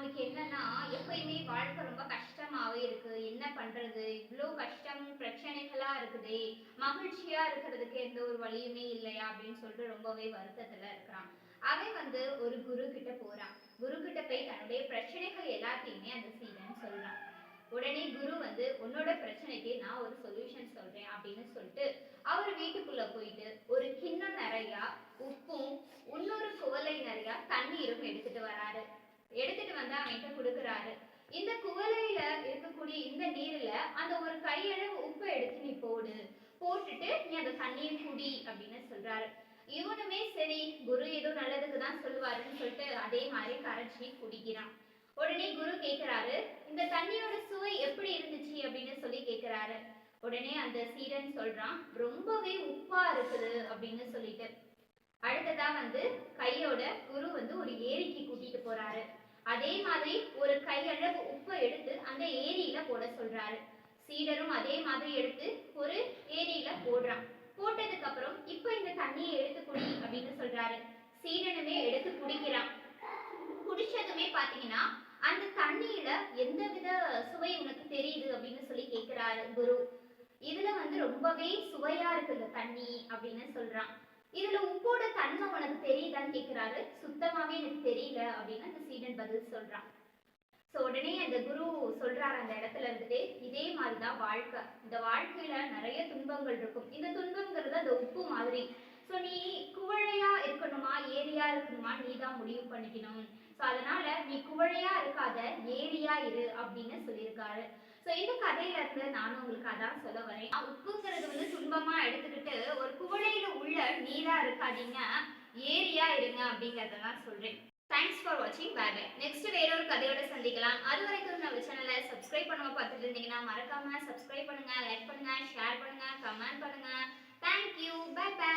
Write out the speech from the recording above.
அவனுக்கு என்னன்னா எப்பயுமே வாழ்க்கை ரொம்ப கஷ்டமாவே இருக்கு. என்ன பண்றது? இவ்ளோ கஷ்டம், பிரச்சனைகளா இருக்குதே! மகிழ்ச்சியா இருக்கிறதுக்கு எந்த ஒரு வழியுமே இல்லையா? அப்படின்னு சொல்லிட்டு ரொம்பவே வருத்தத்துல இருக்கிறான். அவன் வந்து ஒரு குரு கிட்ட போறான். குரு கிட்ட போய் தன்னுடைய பிரச்சனைகள் எல்லாத்தையுமே அந்த சீடன் சொல்றான். உடனே குரு வந்து உன்னோட பிரச்சனைக்கு நான் ஒரு சொல்யூஷன் சொல்றேன் அப்படின்னு சொல்லிட்டு அவர் வீட்டுக்குள்ள போயிட்டு ஒரு கிண்ணம் நிறைய உப்பும் இன்னொரு குவளை நிறைய தண்ணீரும் எடுத்துட்டு வராரு. எடுத்துட்டு வந்து அவன்கிட்ட கொடுக்குறாரு. இந்த குவளையில இருக்கக்கூடிய இந்த நீர்ல அந்த ஒரு கையளவு உப்பை எடுத்து நீ போடு, போட்டுட்டு நீ அந்த தண்ணீர் குடி அப்படின்னு சொல்றாரு. இவனுமே சரி குரு ஏதோ நல்லதுக்கு தான் சொல்லுவாருன்னு சொல்லிட்டு அதே மாதிரி கரைச்சி குடிக்கிறான். உடனே குரு கேக்குறாரு, இந்த தண்ணியோட சுவை எப்படி இருந்துச்சு அப்படின்னு சொல்லி கேக்குறாரு. உடனே அந்த சீடன் சொல்றான், ரொம்பவே உப்பா இருக்குது அப்படின்னு சொல்லிட்டு. அடுத்ததா வந்து கையோட குரு வந்து ஒரு ஏரிக்கு கூட்டிட்டு போறாரு. அதே மாதிரி ஒரு கையளவு உப்பை எடுத்து அந்த ஏரியில போட சொல்றாரு. சீடரும் அதே மாதிரி எடுத்து ஒரு ஏரியில போடுறான். போட்டதுக்கு அப்புறம் இப்ப இந்த தண்ணியை எடுத்து குடி அப்படின்னு சொல்றாரு. சீடனுமே எடுத்து குடிக்கிறான். குடிச்சதுமே பாத்தீங்கன்னா அந்த தண்ணியில எந்தவித சுவை உனக்கு தெரியுது அப்படின்னு சொல்லி கேக்குறாரு குரு. இதுல வந்து ரொம்பவே சுவையா இருக்கு இந்த தண்ணி அப்படின்னு சொல்றான். இதுல உப்போட தன்மை உனக்கு தெரியுதான்னு கேக்குறாரு. சுத்தமாவே எனக்கு தெரியல அப்படின்னு அந்த சீடன் பதில் சொல்றான். உடனே அந்த குரு சொல்றாரு அந்த இடத்துல இருந்துட்டு, இதே மாதிரிதான் வாழ்க்கை. இந்த வாழ்க்கையில நிறைய துன்பங்கள் இருக்கும். இந்த துன்பங்கிறது அந்த உப்பு மாதிரி. நீ குவளையா இருக்கணுமா ஏரியா இருக்கணுமா நீ தான் முடிவு பண்ணிக்கணும். அதனால நீ குவளையா இருக்காத ஏரியா இரு அப்படின்னு சொல்லியிருக்காரு. இந்த கதையில இருந்து நானும் உங்களுக்கு அதான் சொல்ல வரேன். உப்புங்கிறது வந்து துன்பமா எடுத்துக்கிட்டு ஒரு குவளையில உள்ள நீரா இருக்காதீங்க, ஏரியா இருங்க அப்படிங்கறதான் சொல்றேன். தேங்க்ஸ் ஃபார் வாட்சிங். Bye bye. நெக்ஸ்ட் வேற ஒரு கதையோட சந்திக்கலாம். அது வரைக்கும் நம்ம சேனலை சப்ஸ்கிரைப் பண்ணாம பார்த்துட்டு இருந்தீங்கன்னா மறக்காம சப்ஸ்கிரைப் பண்ணுங்க, லைக் பண்ணுங்க, ஷேர் பண்ணுங்க, கமெண்ட் பண்ணுங்க. தேங்க்யூ. Bye by.